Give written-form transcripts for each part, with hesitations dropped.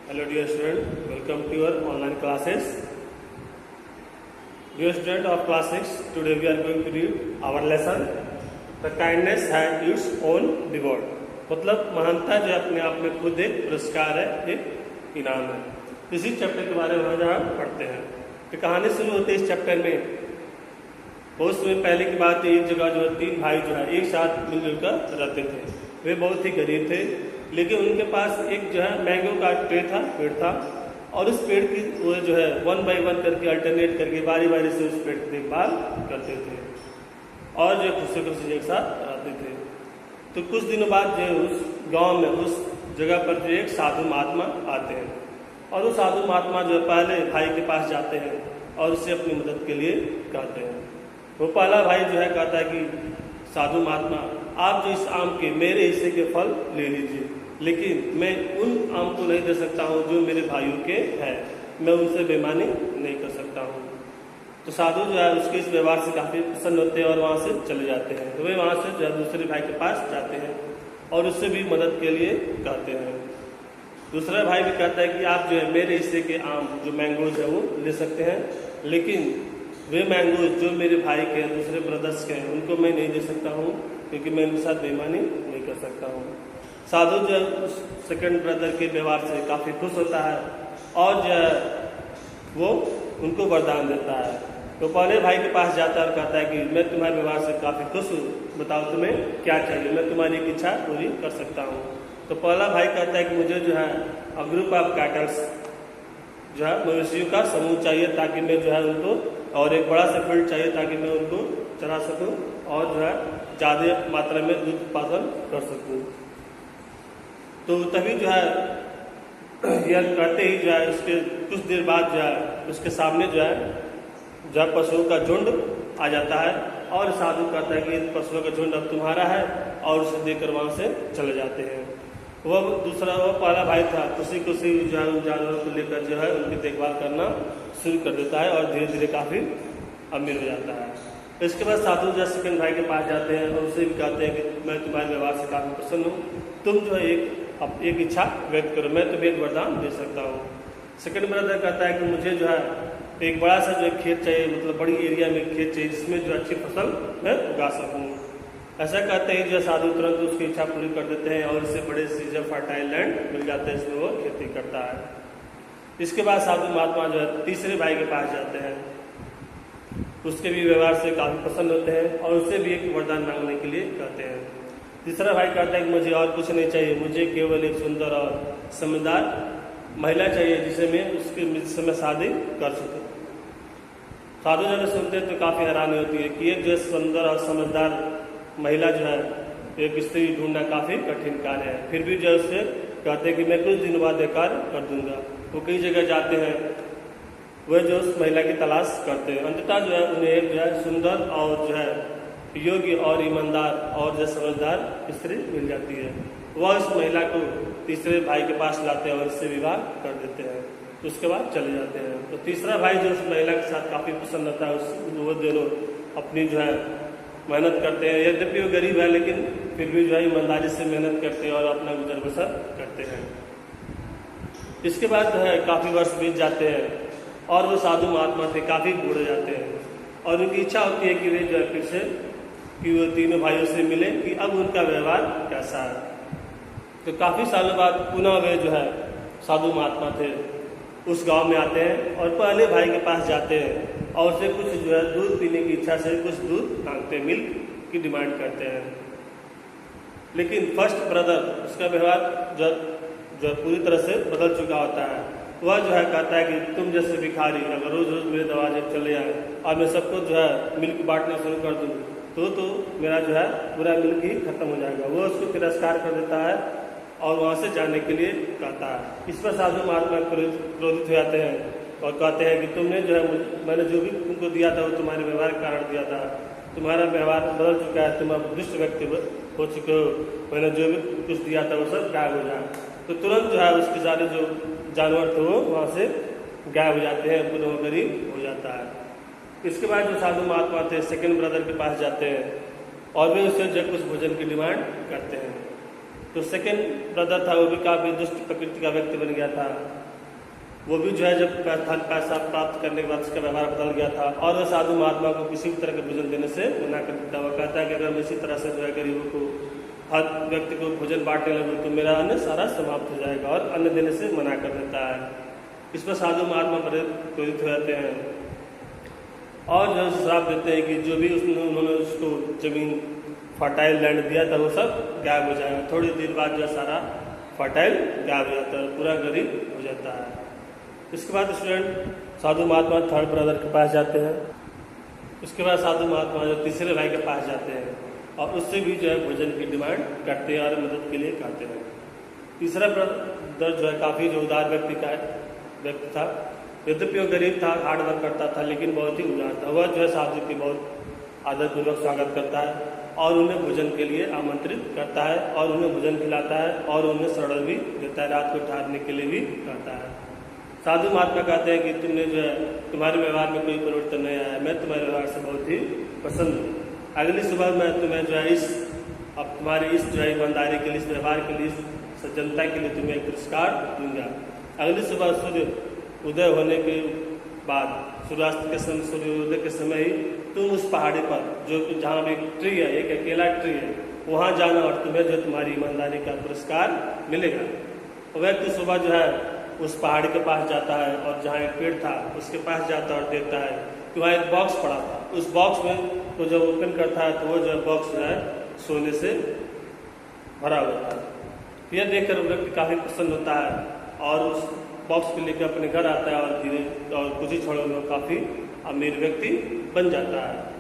Hello dear student, welcome to your online classes. Dear student of class 6, today we are going to read our lesson. The kindness has its own reward. मतलब महानता जो अपने आप में खुद एक पुरस्कार है, एक इनाम है. इसी चैप्टर के बारे में हम पढ़ते हैं. तो कहानी शुरू होती है इस चैप्टर में. बहुत समय पहले की बात है. एक जगह जो तीन भाई जो है एक साथ मिलजुल कर रहते थे. वे बहुत ही गरीब थे, लेकिन उनके पास एक जो है मैंगो का पेड़ था और उस पेड़ की वो जो है 1 बाय 1 करके अल्टरनेट करके बारी बारी से उस पेड़ की देखभाल करते थे और जो खुशी खुशी एक साथ रहते थे. तो कुछ दिनों बाद जो उस गांव में उस जगह पर जो एक साधु महात्मा आते हैं और वो साधु महात्मा जो पहले भाई के पास जाते हैं और उससे अपनी मदद के लिए कहते हैं. वो पहला भाई जो है कहता है कि साधु महात्मा, आप जो इस आम के मेरे हिस्से के फल ले लीजिए, लेकिन मैं उन आम को नहीं दे सकता हूँ जो मेरे भाइयों के हैं. मैं उनसे बेईमानी नहीं कर सकता हूँ. तो साधु जो है उसके इस व्यवहार से काफ़ी प्रसन्न होते हैं और वहाँ से चले जाते हैं. तो वे वहाँ से जो है दूसरे भाई के पास जाते हैं और उससे भी मदद के लिए कहते हैं. दूसरा भाई भी कहता है कि आप जो है मेरे हिस्से के आम जो मैंगोज है वो ले सकते हैं, लेकिन वे मैंगोज जो मेरे भाई के हैं, दूसरे ब्रदर्स के हैं, उनको मैं नहीं दे सकता हूँ क्योंकि मैं उनके साथ बेईमानी नहीं कर सकता हूँ. साधु जो है उस सेकंड ब्रदर के व्यवहार से काफ़ी खुश होता है और जो है वो उनको वरदान देता है. तो पहले भाई के पास जाता है और कहता है कि मैं तुम्हारे व्यवहार से काफ़ी खुश हूँ, बताओ तुम्हें क्या चाहिए, मैं तुम्हारी एक इच्छा पूरी कर सकता हूँ. तो पहला भाई कहता है कि मुझे जो है अ ग्रुप ऑफ कैटल्स जो है मवेशियों का समूह चाहिए ताकि मैं जो है उनको, और एक बड़ा सा फील्ड चाहिए ताकि मैं उनको चरा सकूँ और जो है ज़्यादा मात्रा में दूध उत्पादन कर सकूँ. तो तभी जो है यह करते ही जो है उसके कुछ देर बाद जो है उसके सामने जो है पशुओं का झुंड आ जाता है और साधु कहता है कि पशुओं का झुंड अब तुम्हारा है और उसे देकर वहाँ से चले जाते हैं. वो पहला भाई था, खुशी जो है उन जानवरों को लेकर जो है उनकी देखभाल करना शुरू कर देता है और धीरे धीरे काफ़ी अमीर हो जाता है. इसके बाद साधु जो सेकंड भाई के पास जाते हैं और उसे भी कहते हैं कि मैं तुम्हारे व्यवहार से काफ़ी प्रसन्न हूँ, तुम जो है एक इच्छा व्यक्त करो, मैं तुम्हें एक वरदान दे सकता हूँ. सेकंड ब्रदर कहता है कि मुझे जो है एक बड़ा सा जो खेत चाहिए, मतलब बड़ी एरिया में खेत चाहिए जिसमें जो अच्छी फसल मैं उगा सकूँ. ऐसा कहते हैं जो साधु तुरंत उसकी इच्छा पूरी कर देते हैं और इससे बड़े से जो फर्टाइल लैंड मिल जाते हैं, इसमें वो खेती करता है. इसके बाद साधु महात्मा जो है तीसरे भाई के पास जाते हैं, उसके भी व्यवहार से काफ़ी प्रसन्न होते हैं और उससे भी एक वरदान मांगने के लिए कहते हैं. तीसरा भाई कहता है कि मुझे और कुछ नहीं चाहिए, मुझे केवल एक सुंदर और समझदार महिला चाहिए जिससे मैं शादी कर सकूँ. साधु जब सुनते हैं तो काफ़ी हैरानी होती है कि एक जो सुंदर और समझदार महिला जो है एक स्त्री ढूंढना काफ़ी कठिन कार्य है. फिर भी जो उससे कहते हैं कि मैं कुछ दिन बाद एक कार्य कर दूंगा. वो कई जगह जाते हैं, वह जो उस महिला की तलाश करते हैं. अंततः जो है उन्हें एक जो है सुंदर और जो है योग्य और ईमानदार और जो समझदार स्त्री मिल जाती है. वह उस महिला को तीसरे भाई के पास लाते हैं और इससे विवाह कर देते हैं. उसके बाद चले जाते हैं. तो तीसरा भाई जो उस महिला के साथ काफ़ी प्रसन्न होता है, वो दोनों अपनी जो है मेहनत करते हैं. यद्यपि वो गरीब है लेकिन फिर भी जो है ईमानदारी से मेहनत करते हैं और अपना गुजर बसर करते हैं. इसके बाद जो है काफ़ी वर्ष बीत जाते हैं और वो साधु महात्मा थे काफ़ी बूढ़े हो जाते हैं और उनकी इच्छा होती है कि वे जो है फिर से कि वो तीनों भाइयों से मिले कि अब उनका व्यवहार कैसा है. तो काफ़ी सालों बाद पुनः वे जो है साधु महात्मा थे उस गांव में आते हैं और पहले भाई के पास जाते हैं और उसे कुछ जो है दूध पीने की इच्छा से कुछ दूध मांगते हैं, मिल्क की डिमांड करते हैं. लेकिन फर्स्ट ब्रदर उसका व्यवहार जो पूरी तरह से बदल चुका होता है. वह जो है कहता है कि तुम जैसे भिखारी अगर रोज रोज मेरे दरवाजे पर चले आए और मैं सबको जो है मिल्क बांटना शुरू कर दूँ तो मेरा जो है पूरा मिल्क ही खत्म हो जाएगा. वो उसको तिरस्कार कर देता है और वहाँ से जाने के लिए कहता है. इस पर साधु महात्मा क्रोधित हो जाते हैं और कहते हैं कि तुमने जो है मैंने जो भी तुमको दिया था वो तुम्हारे व्यवहार के कारण दिया था, तुम्हारा व्यवहार बदल चुका है, तुम अब दुष्ट व्यक्ति हो चुके हो, मैंने जो भी कुछ दिया था वो सब गायब हो जाए. तो तुरंत जो है उसके सारे जो जानवर थे वो वहाँ से गायब हो जाते हैं, पुनः गरीब हो जाता है. इसके बाद जो साधु महात्मा थे सेकंड ब्रदर के पास जाते हैं और वे उससे जो कुछ भोजन की डिमांड करते हैं. जो सेकेंड ब्रदर था वो भी काफी दुष्ट प्रकृति का व्यक्ति बन गया था। वो भी जो है जब पैसा प्राप्त करने के बाद उसका व्यवहार बदल गया था और वह साधु महात्मा को किसी भी तरह के भोजन देने से मना कर देता। वो कहता है कि अगर मैं इसी तरह से जो है गरीबों को हर व्यक्ति को भोजन बांटने लगूँ तो मेरा अन्न सारा समाप्त हो जाएगा, और अन्न देने से मना कर देता है। इस पर साधु महात्मा बड़े क्रोधित हो जाते हैं और जो श्राप देते हैं कि जो भी उन्होंने उसको जमीन फर्टाइल लैंड दिया था वो सब गायब हो जाएगा। थोड़ी देर बाद जो सारा फर्टाइल गायब हो जाता है, पूरा गरीब हो जाता है। इसके बाद स्टूडेंट साधु महात्मा थर्ड ब्रदर के पास जाते हैं। उसके बाद साधु महात्मा जो तीसरे भाई के पास जाते हैं और उससे भी जो है भोजन की डिमांड करते हैं और मदद के लिए कहते हैं। तीसरा ब्रदर जो है काफ़ी जो उदार व्यक्ति था, यद्यपि वो गरीब था, हार्ड वर्क करता था, लेकिन बहुत ही उदार था। वह जो है साधु की बहुत आदरपूर्वक स्वागत करता है और उन्हें भोजन के लिए आमंत्रित करता है और उन्हें भोजन खिलाता है और उन्हें शरण भी देता है, रात को ठहरने के लिए भी कहता है। साधु महात्मा कहते हैं कि तुमने जो है तुम्हारे व्यवहार में कोई परिवर्तन नहीं आया, मैं तुम्हारे व्यवहार से बहुत ही पसंद हूँ। अगली सुबह मैं तुम्हें जो है अब तुम्हारी इस जो है ईमानदारी के लिए, इस व्यवहार के लिए, सज्जनता के लिए तुम्हें एक पुरस्कार दूंगा। अगली सुबह सूर्य उदय होने के बाद सूर्यास्त के समय, सूर्योदय के समय ही तुम उस पहाड़ी पर जो जहाँ एक ट्री है, एक अकेला ट्री है, वहाँ जाना और तुम्हें जो तुम्हारी ईमानदारी का पुरस्कार मिलेगा। व्यक्ति सुबह जो है उस पहाड़ी के पास जाता है और जहाँ एक पेड़ था उसके पास जाता है और देखता है कि वहाँ एक बॉक्स पड़ा था। उस बॉक्स में तो जब ओपन करता है तो वो जो है बॉक्स जो है सोने से भरा हुआ था। यह देखकर व्यक्ति काफ़ी प्रसन्न होता है और उस बॉक्स को लेकर अपने घर आता है और कुछ ही क्षणों में काफ़ी अमीर व्यक्ति बन जाता है।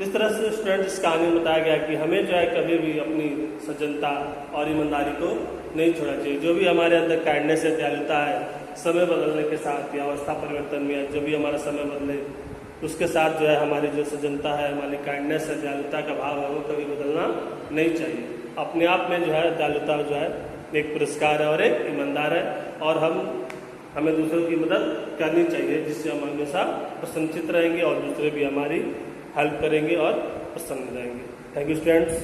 इस तरह से स्टूडेंट इस कहानी में बताया गया कि हमें जो है कभी भी अपनी सज्जनता और ईमानदारी को नहीं छोड़ना चाहिए। जो भी हमारे अंदर काइंडनेस है, दयालुता है, समय बदलने के साथ या अवस्था परिवर्तन में जब भी हमारा समय बदले उसके साथ जो है हमारी जो सज्जनता है, हमारी काइंडनेस है, दयालुता का भाव है, वो कभी बदलना नहीं चाहिए। अपने आप में जो है दयालुता जो है एक पुरस्कार है और एक ईमानदार है, और हमें दूसरों की मदद करनी चाहिए जिससे हम हमेशा प्रसन्नचित रहेंगे और दूसरे भी हमारी हेल्प करेंगे और प्रसन्न रहेंगे। Thank you students.